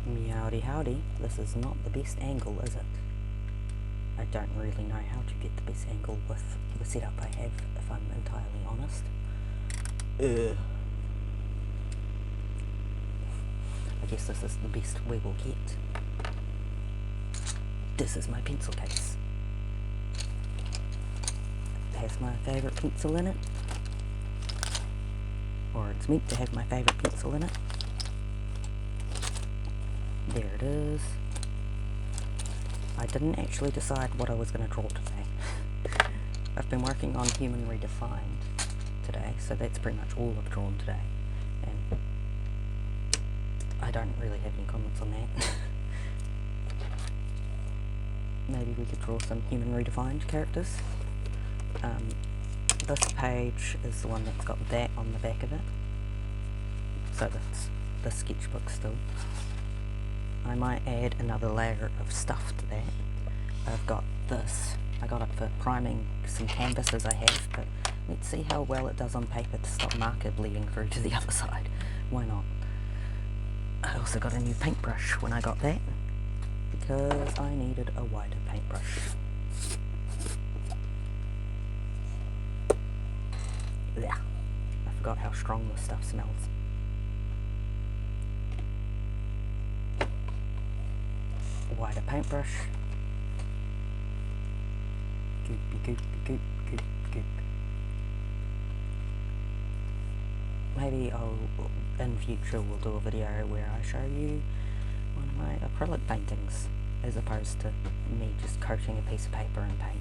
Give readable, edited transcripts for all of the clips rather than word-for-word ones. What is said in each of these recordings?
Meowdy howdy, this is not the best angle, is it? I don't really know how to get the best angle with the setup I have, if I'm entirely honest. I guess this is the best we will get. This is my pencil case. It has my favourite pencil in it. Or it's meant to have my favourite pencil in it. There it is. I didn't actually decide what I was going to draw today. I've been working on Human Redefined today, so that's pretty much all I've drawn today. And I don't really have any comments on that. Maybe we could draw some Human Redefined characters. This page is the one that's got that on the back of it. So that's the sketchbook still. I might add another layer of stuff to that. I've got this. I got it for priming some canvases I have, but let's see how well it does on paper to stop marker bleeding through to the other side. Why not? I also got a new paintbrush when I got that, because I needed a wider paintbrush. Yeah, I forgot how strong this stuff smells. Wider paintbrush. Goopy, goop, goop, goop, goop. Maybe in future we'll do a video where I show you one of my acrylic paintings, as opposed to me just coating a piece of paper in paint.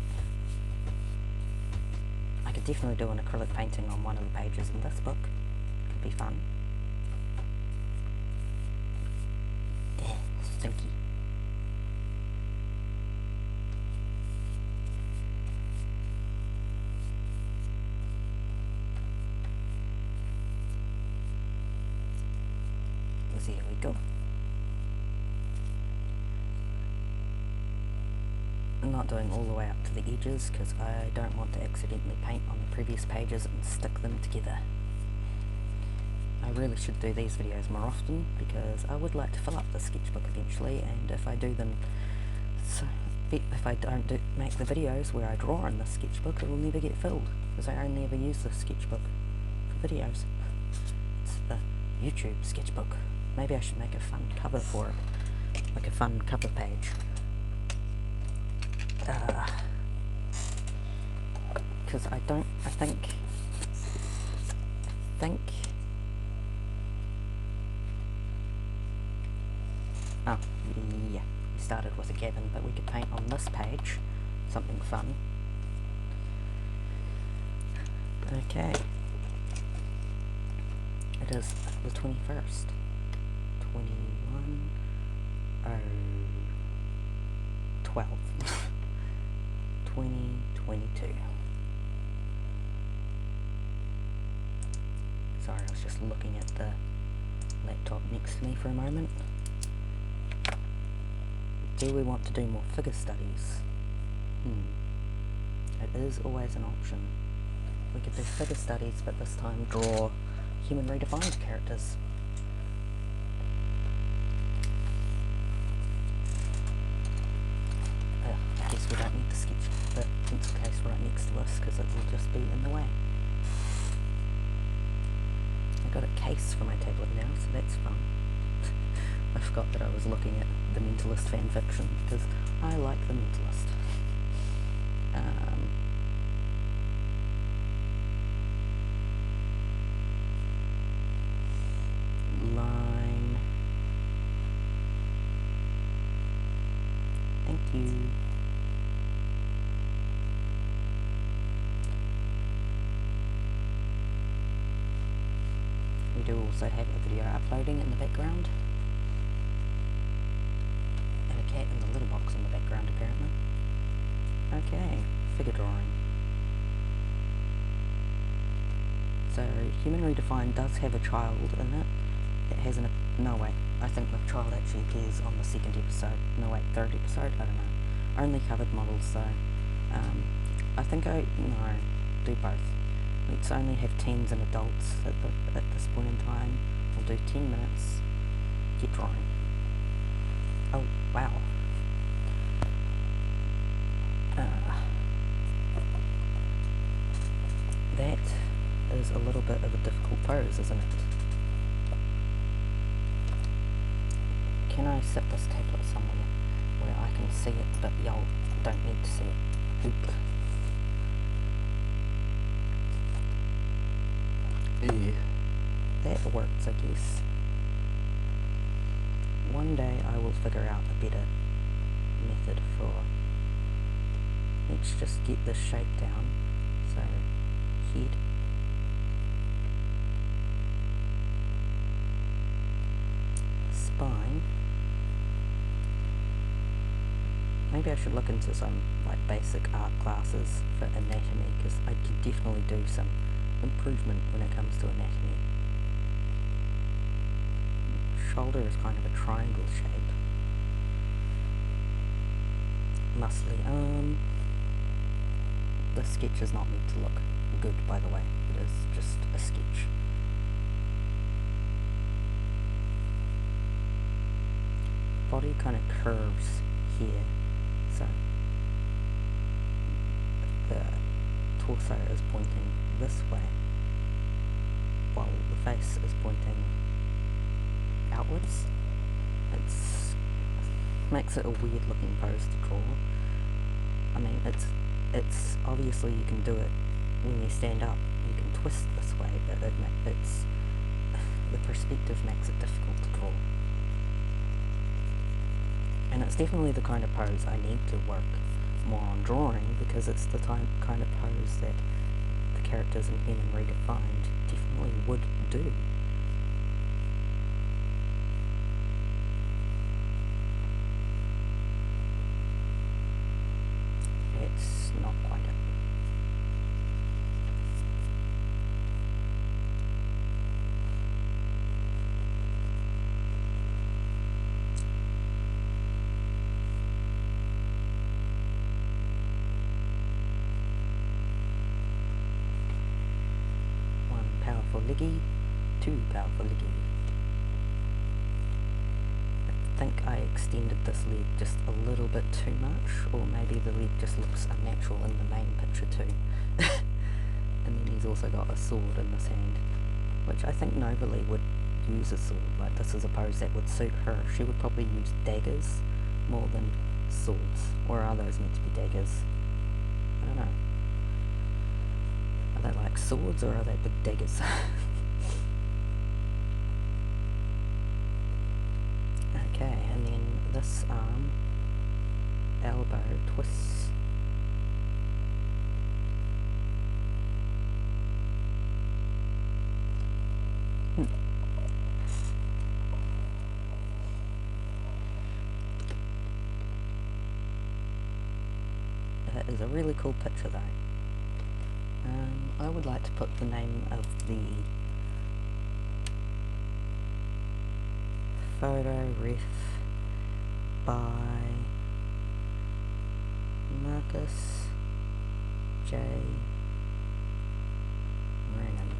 I could definitely do an acrylic painting on one of the pages in this book. Could be fun. Stinky. There we go. I'm not doing all the way up to the edges because I don't want to accidentally paint on the previous pages and stick them together. I really should do these videos more often because I would like to fill up the sketchbook eventually, and if I do them, if I don't make the videos where I draw in the sketchbook, it will never get filled because I only ever use the sketchbook for videos. It's the YouTube sketchbook. Maybe I should make a fun cover for it, like a fun cover page. Because I think, oh, yeah, we started with a cabin, but we could paint on this page something fun. Okay. It is the 21st. 12 2022. Sorry, I was just looking at the laptop next to me for a moment. Do we want to do more figure studies? It is always an option. We could do figure studies, but this time draw Human Redefined characters. I guess we don't need the pencil case right next to us because it will just be in the way. I got a case for my tablet now, so that's fun. I forgot that I was looking at the Mentalist fanfiction because I like the Mentalist. Line. Thank you. We do also have a video uploading in the background. And a cat in the litter box in the background, apparently. Okay, figure drawing. So, Human Redefined does have a child in it. It has no wait, I think the child actually appears on the second episode. No wait, third episode? I don't know. Only covered models, so I think do both. Let's only have teens and adults at this point in time. We'll do 10 minutes, get drawing. pose, isn't it? Can I set this tablet somewhere where I can see it, but y'all don't need to see it? Oop. Ew. That works, I guess. One day I will figure out a better method for... Let's just get this shape down. So, head. Spine. Maybe I should look into some like basic art classes for anatomy, because I can definitely do some improvement when it comes to anatomy. Shoulder is kind of a triangle shape. Muscly. The sketch is not meant to look good, by the way. It is just a sketch. Body kind of curves here, so the torso is pointing this way, while the face is pointing outwards. It's makes it a weird looking pose to draw. I mean, it's obviously you can do it when you stand up. You can twist this way, but it's the perspective makes it difficult to draw. And it's definitely the kind of pose I need to work more on drawing, because it's the kind of pose that the characters in Human Redefined definitely would do. It's not quite it. One powerful leggy, two powerful leggy. I think I extended this leg just a little bit too much, or maybe the leg just looks unnatural in the main picture too. And then he's also got a sword in this hand, which I think Novalee would use a sword. Like, this is a pose that would suit her. She would probably use daggers more than swords. Or are those meant to be daggers? I don't know. Are they like swords, or are they big daggers? Okay, and then this arm, elbow twists. That is a really cool picture though. I would like to put the name of the photo ref by Marcus J. Renan.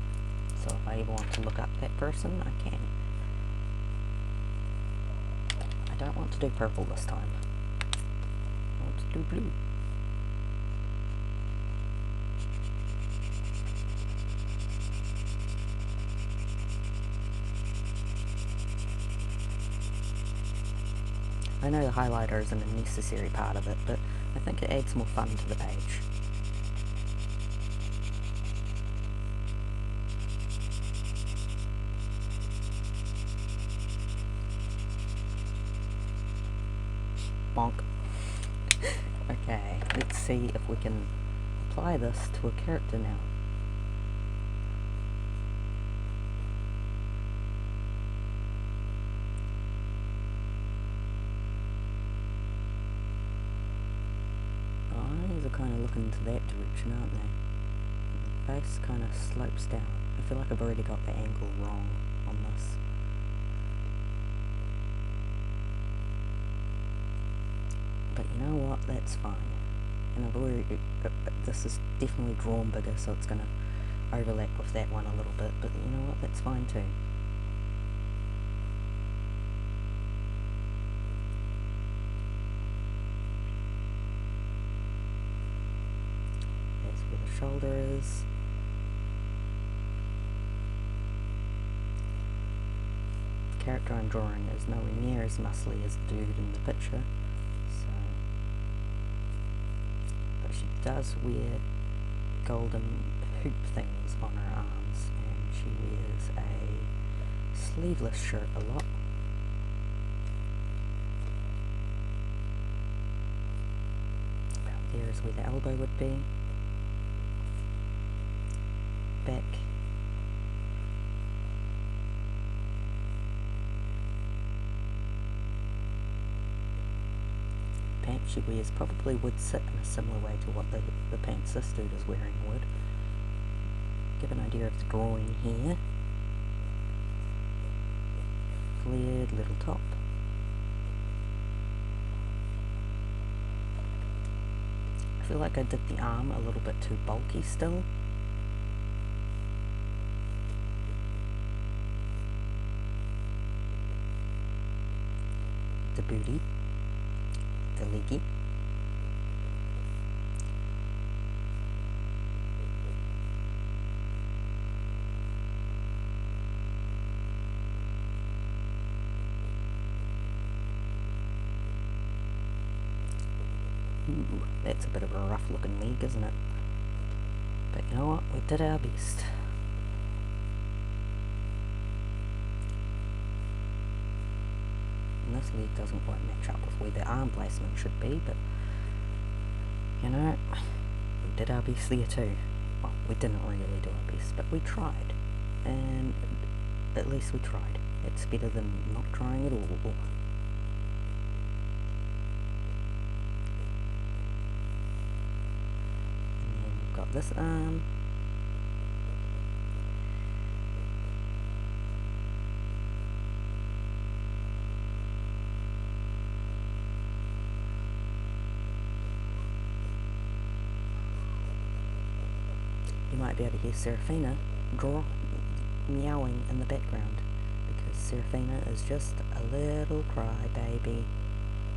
So if I ever want to look up that person, I can. I don't want to do purple this time. I want to do blue. I know the highlighter isn't a necessary part of it, but I think it adds more fun to the page. Bonk. Okay, let's see if we can apply this to a character now. Eyes are kind of looking to that direction, aren't they? The face kind of slopes down. I feel like I've already got the angle wrong on this. But you know what, that's fine. And I've already, this is definitely drawn bigger, so it's going to overlap with that one a little bit, but you know what, that's fine too. That's where the shoulder is. character I'm drawing is nowhere near as muscly as the dude in the picture, so... But she does wear golden hoop things on her arms, and she wears a sleeveless shirt a lot. About there is where the elbow would be. Back. Pants she wears probably would sit in a similar way to what the pants this dude is wearing would. Give an idea of the drawing here. Flared little top. I feel like I did the arm a little bit too bulky still. The booty. The leggy. Ooh, that's a bit of a rough looking leg, isn't it? But you know what, we did our best. And this leg doesn't quite match up with where the arm placement should be, but you know, we did our best there too. Well, we didn't really do our best, but we tried. And at least we tried. It's better than not trying at all. This arm. You might be able to hear Seraphina meowing in the background, because Seraphina is just a little cry baby,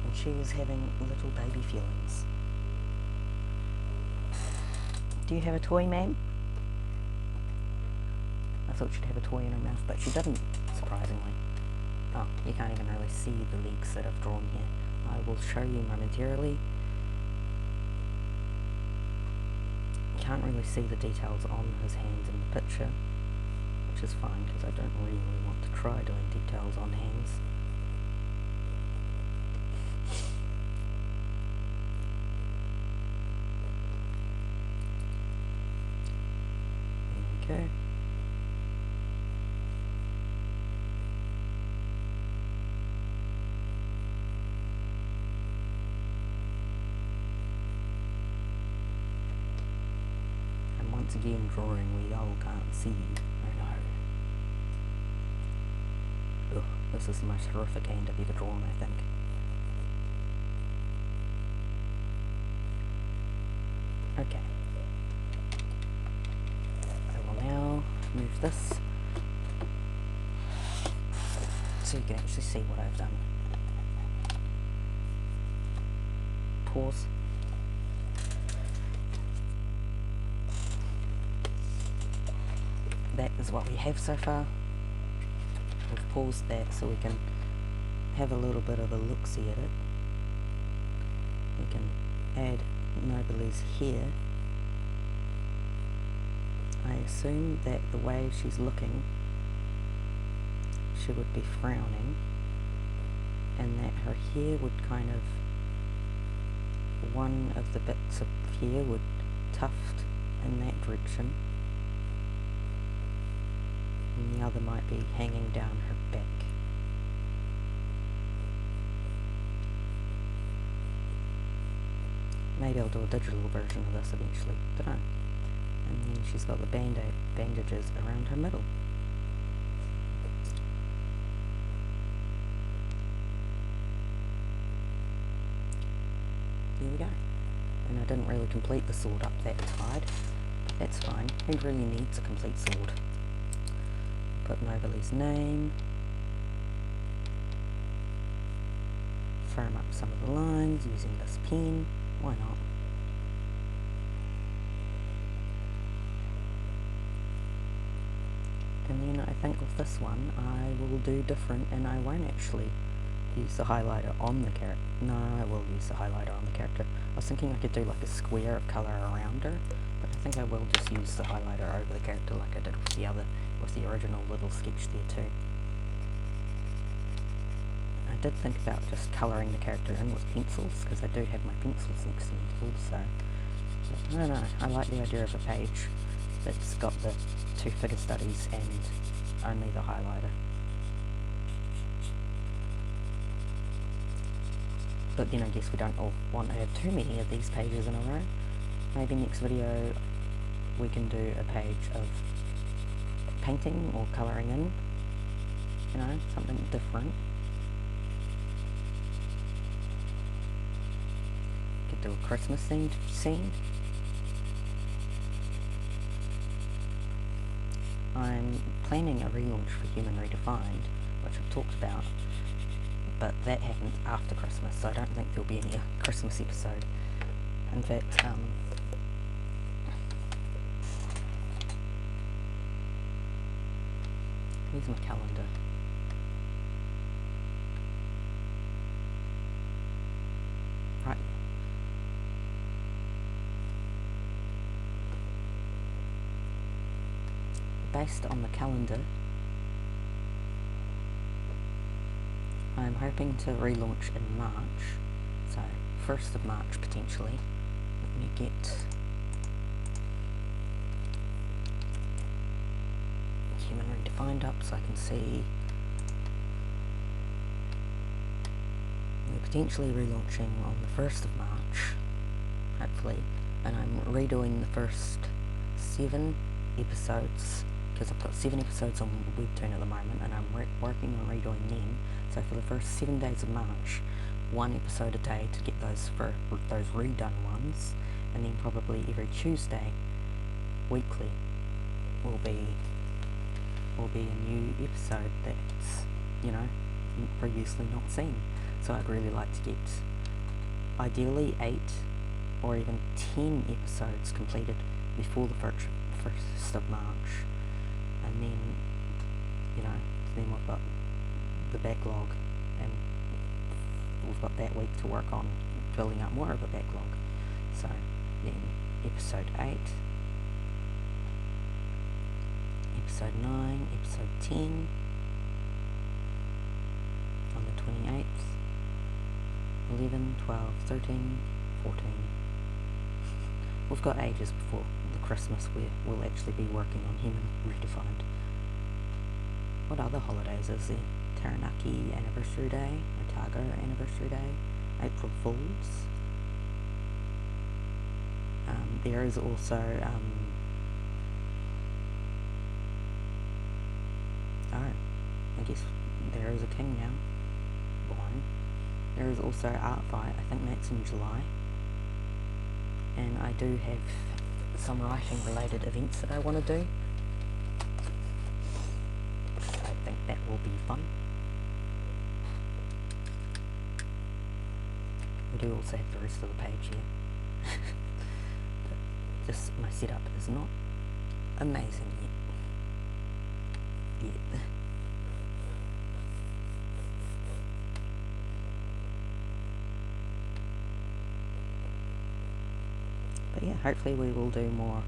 and she's having little baby feelings. Do you have a toy, ma'am? I thought she'd have a toy in her mouth, but she didn't, surprisingly. Oh, you can't even really see the legs that I've drawn here. I will show you momentarily. You can't really see the details on his hands in the picture, which is fine, because I don't really want to try doing details on hands. Okay. And once again drawing where y'all can't see. Oh no. Ugh, this is the most horrific hand I've ever drawn, I think. Okay. Move this so you can actually see what I've done. Pause. That is what we have so far. We've paused that so we can have a little bit of a look-see at it. We can add noblies here. I assume that the way she's looking, she would be frowning, and that her hair would kind of, one of the bits of hair would tuft in that direction, and the other might be hanging down her back. Maybe I'll do a digital version of this eventually, don't know. And then she's got the bandages around her middle. There we go. And I didn't really complete the sword up that tight, but that's fine. Who really needs a complete sword? Put Nobily's name. Firm up some of the lines using this pen. Why not? And then I think with this one I will do different, and I won't actually use the highlighter on the character. No, I will use the highlighter on the character. I was thinking I could do like a square of colour around her, but I think I will just use the highlighter over the character like I did with the original little sketch there too. I did think about just colouring the character in with pencils, because I do have my pencils next to me also. But I don't know, I like the idea of a page that's got the 2 figure studies and only the highlighter. But then I guess we don't all want to have too many of these pages in a row. Maybe next video we can do a page of painting or colouring in, you know, something different. Could do a Christmas themed scene. I'm planning a relaunch for Human Redefined, which I've talked about, but that happens after Christmas, so I don't think there'll be any Christmas episode. In fact, here's my calendar. Right. Based on the calendar, I'm hoping to relaunch in March, so 1st of March potentially. Let me get Human Redefined up so I can see. We're potentially relaunching on the 1st of March, hopefully, and I'm redoing the first 7 episodes, because I've got 7 episodes on Webtoon at the moment, and I'm working on redoing them. So for the first 7 days of March, 1 episode a day to get those redone ones, and then probably every Tuesday, weekly, will be a new episode that's, you know, previously not seen. So I'd really like to get ideally 8 or even 10 episodes completed before the 1st of March, and then, you know, then we've got the backlog, and we've got that week to work on filling up more of a backlog. So then episode 8, episode 9, episode 10 on the 28th, 11, 12, 13, 14. We've got ages before the Christmas where we'll actually be working on Human Redefined. What other holidays is there? Taranaki Anniversary Day, Otago Anniversary Day, April Fools. There is also I guess there is a king now born. There is also Art Fight, I think that's in July. And I do have some writing related events that I want to do. I think that will be fun. We do also have the rest of the page here. Just my setup is not amazing yet. But yeah, hopefully we will do more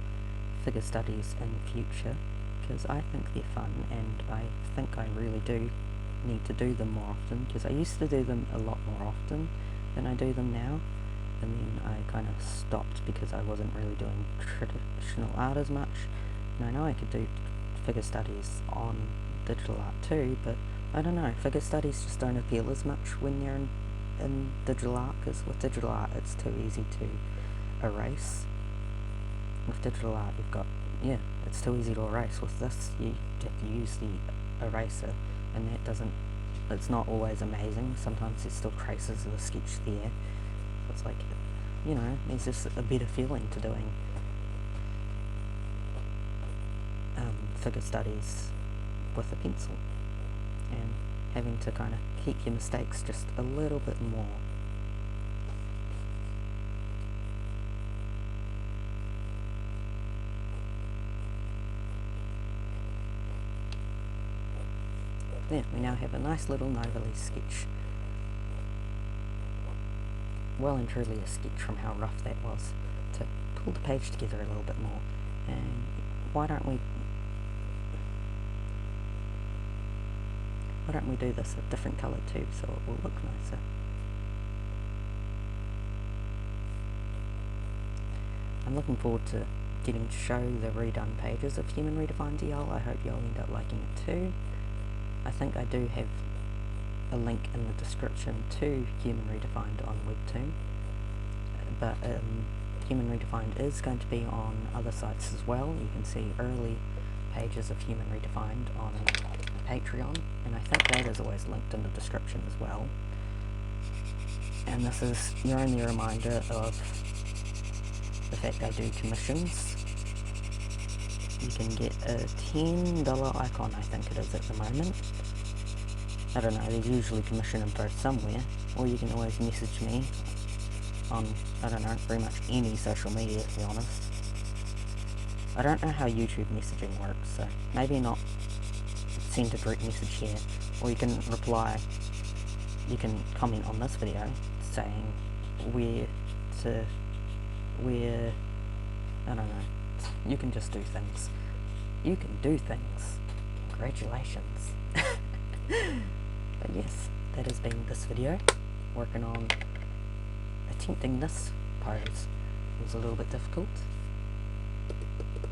figure studies in the future, because I think they're fun, and I think I really do need to do them more often, because I used to do them a lot more often than I do them now, and then I kind of stopped because I wasn't really doing traditional art as much. And I know I could do figure studies on digital art too, but I don't know, figure studies just don't appeal as much when they're in digital art, because with digital art it's too easy to erase. With digital art you've got, yeah, it's too easy to erase. With this you have to use the eraser, and that doesn't, it's not always amazing. Sometimes there's still traces of the sketch there. So it's like, you know, there's just a better feeling to doing figure studies with a pencil, and having to kind of keep your mistakes just a little bit more. there, we now have a nice little novelty sketch. Well and truly a sketch from how rough that was, to pull the page together a little bit more. And why don't we do this a different colour too, so it will look nicer. I'm looking forward to getting to show the redone pages of Human Redefined to y'all. I hope y'all end up liking it too. I think I do have a link in the description to Human Redefined on Webtoon, but Human Redefined is going to be on other sites as well. You can see early pages of Human Redefined on Patreon, and I think that is always linked in the description as well. And this is your only reminder of the fact I do commissions. You can get a $10 icon, I think it is at the moment. I don't know, there's usually commission info somewhere, or you can always message me on, I don't know, pretty much any social media, to be honest. I don't know how YouTube messaging works, so maybe not send a direct message here, or you can reply, you can comment on this video saying I don't know, you can just do things. You can do things. Congratulations. But yes, that has been this video, working on attempting this pose. It was a little bit difficult, but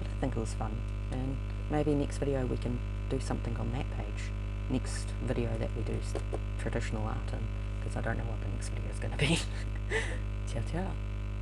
I think it was fun, and maybe next video we can do something on that page. Next video that we do traditional art in, because I don't know what the next video is going to be. Ciao ciao.